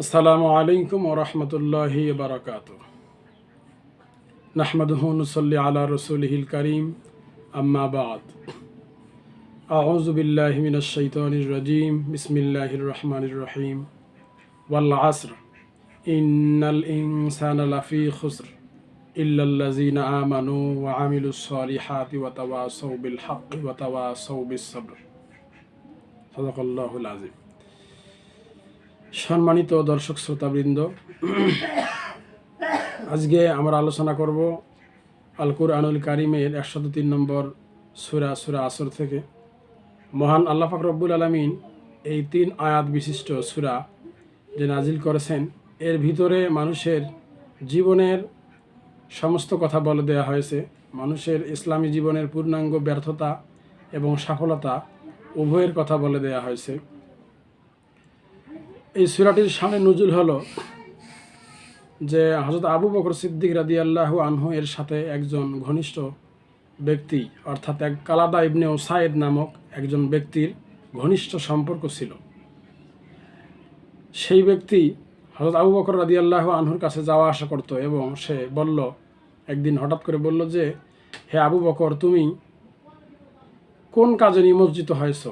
আসসালামু আলাইকুম ওয়া রাহমাতুল্লাহি ওয়া বারাকাতুহু। নাহমাদুহু ওয়া নুসাল্লি আলা রাসূলিহিল কারীম, আম্মা বা'দ। আউযু বিল্লাহি মিনাশ শাইতানির রাজীম। বিসমিল্লাহির রহমানির রহিম। ওয়াল আসর ইন্নাল ইনসানা লাফি খুসর ইল্লাল্লাযীনা আমানু ওয়া আমিলুস সালিহাতি ওয়া তাওয়াসাউ বিল হাক্কি ওয়া তাওয়াসাউ বিস সাবর। সাদাকাল্লাহুল আযীম। সম্মানিত দর্শক শ্রোতাবৃন্দ, আজকে আমরা আলোচনা করব আল কুরআনুল কারীমের 103 নম্বর সূরা আসর থেকে। মহান আল্লাহ পাক রব্বুল আলামিন এই 3 আয়াত বিশিষ্ট সূরা যে নাজিল করেছেন, এর ভিতরে মানুষের জীবনের সমস্ত কথা বলে দেওয়া হয়েছে। মানুষের ইসলামী জীবনের পূর্ণাঙ্গ ব্যর্থতা এবং সফলতা উভয়ের কথা বলে দেওয়া হয়েছে। এই সূরাটির শানে নুজুল হলো যে হযরত আবু বকর সিদ্দিক রাদিয়াল্লাহু আনহু এর সাথে একজন ঘনিষ্ঠ ব্যক্তি, অর্থাৎ এক কালাদা ইবনে উসাইদ নামক একজন ব্যক্তির ঘনিষ্ঠ সম্পর্ক ছিল। সেই ব্যক্তি হযরত আবু বকর রাদিয়াল্লাহু আনহুর কাছে যাওয়া আসা করত এবং সে বলল, একদিন হঠাৎ করে বলল যে, হে আবু বকর, তুমি কোন কাজে নিমজ্জিত হয়েছ?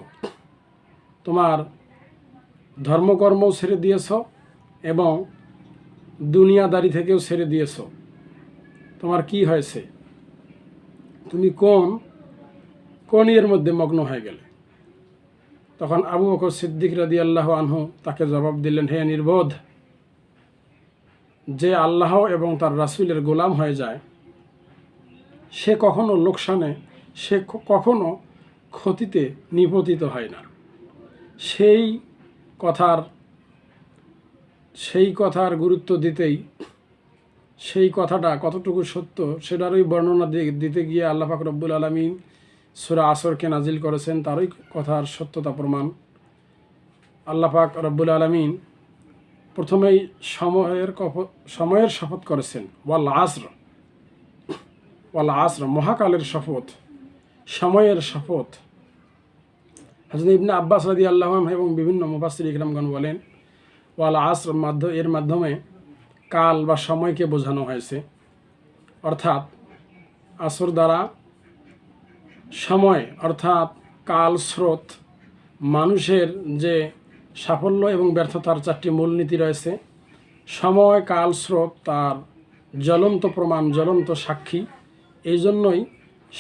তোমার ধর্মকর্মও ছেড়ে দিয়েছ এবং দুনিয়াদারি থেকেও ছেড়ে দিয়েছ। তোমার কি হয়েছে? তুমি কোন এর মধ্যে মগ্ন হয়ে গেলে? তখন আবু বকর সিদ্দিক রাদিয়াল্লাহু আনহু তাকে জবাব দিলেন, হে নির্বোধ, যে আল্লাহ এবং তার রাসূলের গোলাম হয়ে যায় সে কখনো লোকসানে, সে কখনো ক্ষতিতে নিপতিত হয় না। সেই কথার গুরুত্ব দিতেই, সেই কথাটা কতটুকু সত্য সেটারই বর্ণনা দিতে গিয়ে আল্লাহ পাক রব্বুল আলামিন সূরা আসরকে নাজিল করেছেন। তারই কথার সত্যতা প্রমাণ। আল্লাহ পাক রব্বুল আলামিন প্রথমেই সময়ের শপথ করেছেন, ওয়াল আসর, মহাকালের শপথ, সময়ের শপথ। হযরত ইবনে আব্বাস রাদিয়াল্লাহু আনহু এবং বিভিন্ন মুফাসসির ইকরামগণ বলেন, ওয়াল আসর এর মাধ্যমে কাল বা সময়কে বোঝানো হয়েছে। অর্থাৎ আসর দ্বারা সময় অর্থাৎ কাল স্রোত, মানুষের যে সাফল্য এবং ব্যর্থতার 4টি মূলনীতি রয়েছে। সময়, কাল, স্রোত তার জ্বলন্ত প্রমাণ, জ্বলন্ত সাক্ষী। এই জন্যই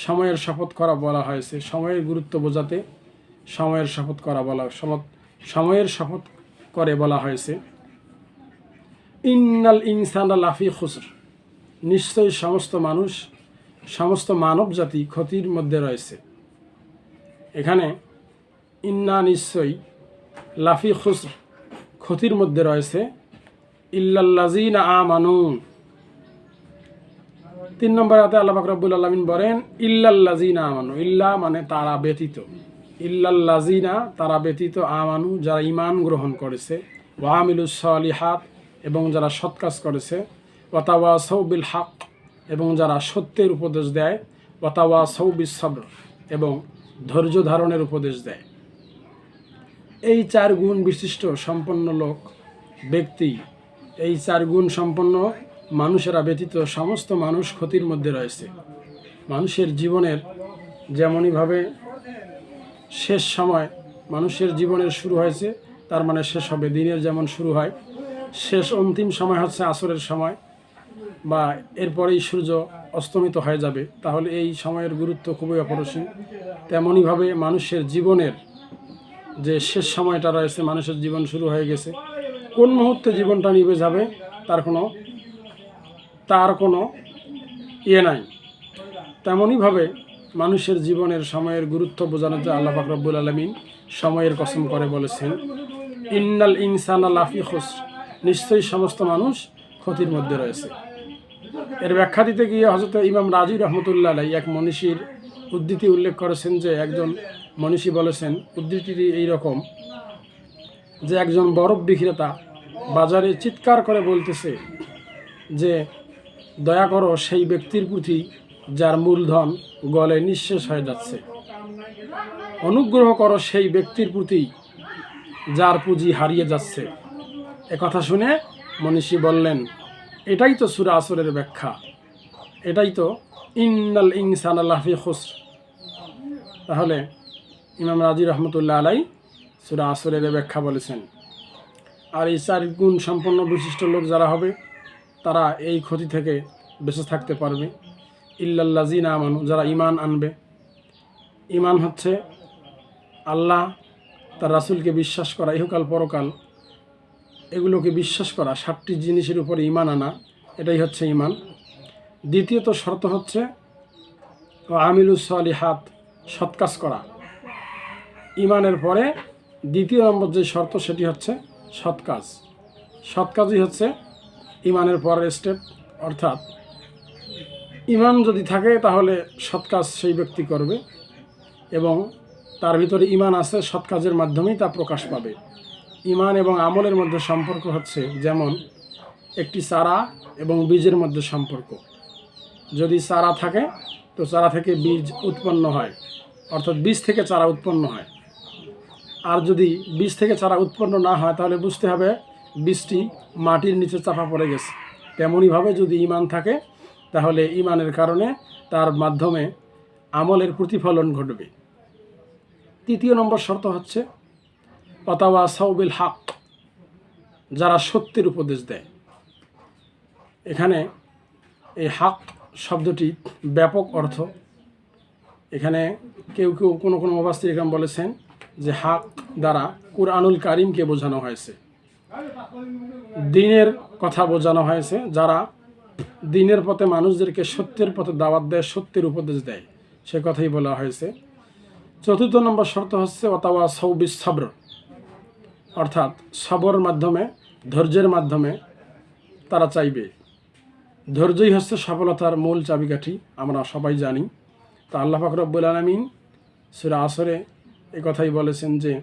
সময়ের শপথ করা বলা হয়েছে। সময়ের গুরুত্ব বোঝাতে সময়ের শপথ করে বলা হয়েছে। ইন্নাল ইনসানা লাফি খুসর, নিশ্চয়ই সমস্ত মানব জাতি ক্ষতির মধ্যে রয়েছে। এখানে ইন্না, নিশ্চয়ই, লাফি খুসর, ক্ষতির মধ্যে রয়েছে, ইল্লাল্লাযীনা আমানু। 3 নম্বর আয়াতে আল্লাহ পাক রব্বুল আলামিন বলেন, ইল্লাল্লাযীনা আমানু। ইল্লা মানে তারা ব্যতীত, ইল্লাল্লাযীনা তারা ব্যতীত, আমানু যারা ঈমান গ্রহণ করেছে, ওয়া আমিলুস সালিহাত এবং যারা সৎ কাজ করেছে, ওয়া তাওয়াসাউ বিল হক এবং যারা সত্যের উপদেশ দেয়, ওয়া তাওয়াসাউ বিস সাবর এবং ধৈর্য ধারণের উপদেশ দেয়। এই 4 গুণ বিশিষ্ট সম্পন্ন ব্যক্তি, এই 4 গুণ সম্পন্ন মানুষেরা ব্যতীত সমস্ত মানুষ ক্ষতির মধ্যে রয়েছে। মানুষের জীবনের যেমনইভাবে শেষ সময় মানুষের জীবনের শুরু হয়েছে, তার মানে শেষ হবে। দিনের যেমন শুরু হয়, শেষ অন্তিম সময় হচ্ছে আসরের সময়, বা এরপরেই সূর্য অস্তমিত হয়ে যাবে। তাহলে এই সময়ের গুরুত্ব খুবই অপরিসীম। তেমনইভাবে মানুষের জীবনের যে শেষ সময়টা রয়েছে, মানুষের জীবন শুরু হয়ে গেছে, কোন মুহূর্তে জীবনটা নিভে যাবে তার কোনো ইয়ে নাই। তেমনইভাবে মানুষের জীবনের সময়ের গুরুত্ব বোঝানোর জন্য আল্লাহ পাক রব্বুল আলামিন সময়ের কসম করে বলেছেন, ইন্নাল ইনসানা লাফি খুসর, নিশ্চয়ই সমস্ত মানুষ ক্ষতির মধ্যে রয়েছে। এর ব্যাখ্যা দিতে গিয়ে হযরত ইমাম রাজি রহমতুল্লাহ আলাইহি এক মনীষীর উদ্ধৃতি উল্লেখ করেছেন যে, একজন মনীষী বলেছেন, উদ্ধৃতিটি এইরকম যে, একজন বরফ বিক্রেতা বাজারে চিৎকার করে বলতেছে যে, দয়া করো সেই ব্যক্তির প্রতি যার মূলধন গলে নিঃশেষ হয়ে যাচ্ছে, অনুগ্রহ করো সেই ব্যক্তির প্রতি যার পুঁজি হারিয়ে যাচ্ছে, কথা শুনে মনীষী বললেন, এটাই তো সূরা আসরের ব্যাখ্যা, এটাই তো ইন্নাল ইনসানা লাফি খুসর। তাহলে ইমাম রাজি রহমতুল্লাহ আলাই সূরা আসরের ব্যাখ্যা বলেছেন। আর এই 4 গুণ সম্পন্ন বিশিষ্ট লোক যারা হবে তারা এই ক্ষতি থেকে বেঁচে থাকতে পারবে। ইল্লাল্লাযিনা আমানু, যারা ঈমান আনবে। ঈমান হচ্ছে আল্লাহ, তার রাসূলকে বিশ্বাস করা, ইহকাল পরকাল এগুলোকে বিশ্বাস করা, 7টি জিনিসের উপরে ঈমান আনা, এটাই হচ্ছে ঈমান। দ্বিতীয়ত শর্ত হচ্ছে আমিলুস সালিহাত, সৎ কাজ করা। ঈমানের পরে দ্বিতীয় নম্বর যে শর্ত সেটি হচ্ছে সৎ কাজ। সৎ কাজই হচ্ছে ঈমানের পরের স্টেপ। অর্থাৎ ঈমান যদি থাকে তাহলে সৎ কাজ সেই ব্যক্তি করবে, এবং তার ভিতরে ঈমান আছে, সৎ কাজের মাধ্যমেই তা প্রকাশ পাবে। ঈমান এবং আমলের মধ্যে সম্পর্ক হচ্ছে যেমন একটি চারা এবং বীজের মধ্যে সম্পর্ক। যদি চারা থাকে তো চারা থেকে বীজ উৎপন্ন হয়, অর্থাৎ বীজ থেকে চারা উৎপন্ন হয়। আর যদি বীজ থেকে চারা উৎপন্ন না হয় তাহলে বুঝতে হবে বীজটি মাটির নিচে চাপা পড়ে গেছে। তেমনইভাবে যদি ঈমান থাকে তাহলে ঈমানের কারণে তার মাধ্যমে আমলের প্রতিফলন ঘটবে। তৃতীয় নম্বর শর্ত হচ্ছে ওয়াতাওয়াসাউ বিল হক, যারা সত্যের উপদেশ দেয়। এখানে এই হক শব্দটি ব্যাপক অর্থ। এখানে কেউ কেউ কোনো মুফাসসির ইকরাম বলেছেন যে হক দ্বারা কুরআনুল কারীমকে বোঝানো হয়েছে, দ্বীনের কথা বোঝানো হয়েছে, যারা দ্বীনের পথে মানুষদেরকে সত্যের পথে দাওয়াত দেয়, সত্যের উপদেশ দেয়, সে কথাই বলা হয়েছে। চতুর্থ নম্বর শর্ত হচ্ছে ওয়াতাওয়াসাউ বিস সবর, অর্থাৎ সবর মাধ্যমে, ধৈর্যের মাধ্যমে তারা চাইবে। ধৈর্যই হচ্ছে সফলতার মূল চাবিকাঠি, আমরা সবাই জানি। তো আল্লাহ পাক রব্বুল আলামিন সূরা আসরে এই কথাই বলেছেন যে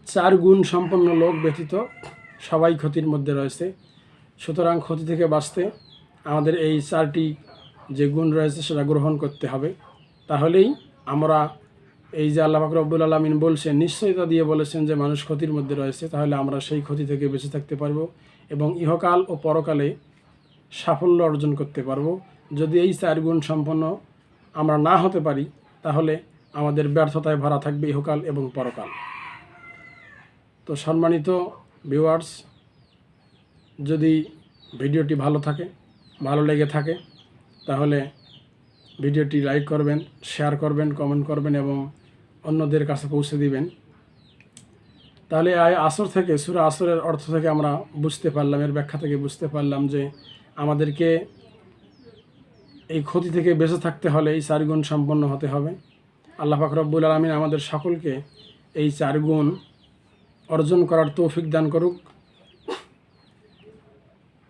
4 গুণ সম্পন্ন লোক ব্যতীত সবাই ক্ষতির মধ্যে রয়েছে। সুতরাং ক্ষতি থেকে বাঁচতে আমাদের এই 4টি যে গুণ রয়েছে সেটা গ্রহণ করতে হবে। তাহলেই আমরা এই যে আল্লাহ পাক রব্বুল আলামিন বলছেন, নিশ্চয়তা দিয়ে বলেছেন যে মানুষ ক্ষতির মধ্যে রয়েছে, তাহলে আমরা সেই ক্ষতি থেকে বেঁচে থাকতে পারবো এবং ইহকাল ও পরকালে সাফল্য অর্জন করতে পারবো। যদি এই 4 গুণ সম্পন্ন আমরা না হতে পারি তাহলে আমাদের ব্যর্থতায় ভরা থাকবে ইহকাল এবং পরকাল। তো সম্মানিত ভিউয়ার্স, যদি ভিডিওটি ভালো লেগে থাকে তাহলে ভিডিওটি লাইক করবেন, শেয়ার করবেন, কমেন্ট করবেন এবং অন্যদের কাছে পৌঁছে দিবেন। তাহলে আসর থেকে, সূরা আসরের অর্থ থেকে আমরা বুঝতে পারলাম, এর ব্যাখ্যা থেকে বুঝতে পারলাম যে আমাদেরকে এই ক্ষতি থেকে বেঁচে থাকতে হলে এই 4 গুণ সম্পন্ন হতে হবে। আল্লাহ পাক রব্বুল আলামিন আমাদের সকলকে এই 4 গুণ অর্জন করার তৌফিক দান করুক।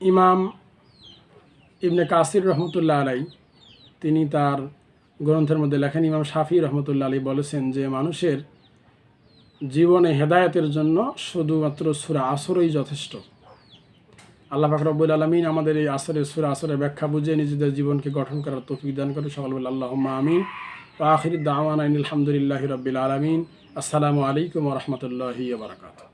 ইমাম ইবনে কাসির রহমতুল্লাহ আলাই তিনি তার গ্রন্থের মধ্যে লেখেন, ইমাম শাফি রহমতুল্লাহ আলাই বলেছেন যে মানুষের জীবনে হেদায়েতের জন্য শুধুমাত্র সূরা আসরই যথেষ্ট। আল্লাহ পাক রব্বুল আলামিন আমাদের এই সূরা আসরের ব্যাখ্যা বুঝে নিজেদের জীবনকে গঠন করার তৌফিক দান করে। সকল বলে আল্লাহুম্মা আমিন। ওয়া আখিরু দাওয়ানা আলহামদুলিল্লাহি রাব্বিল আলামিন। আসসালামু আলাইকুম ওয়া রাহমাতুল্লাহি ওয়া বারাকাতুহু।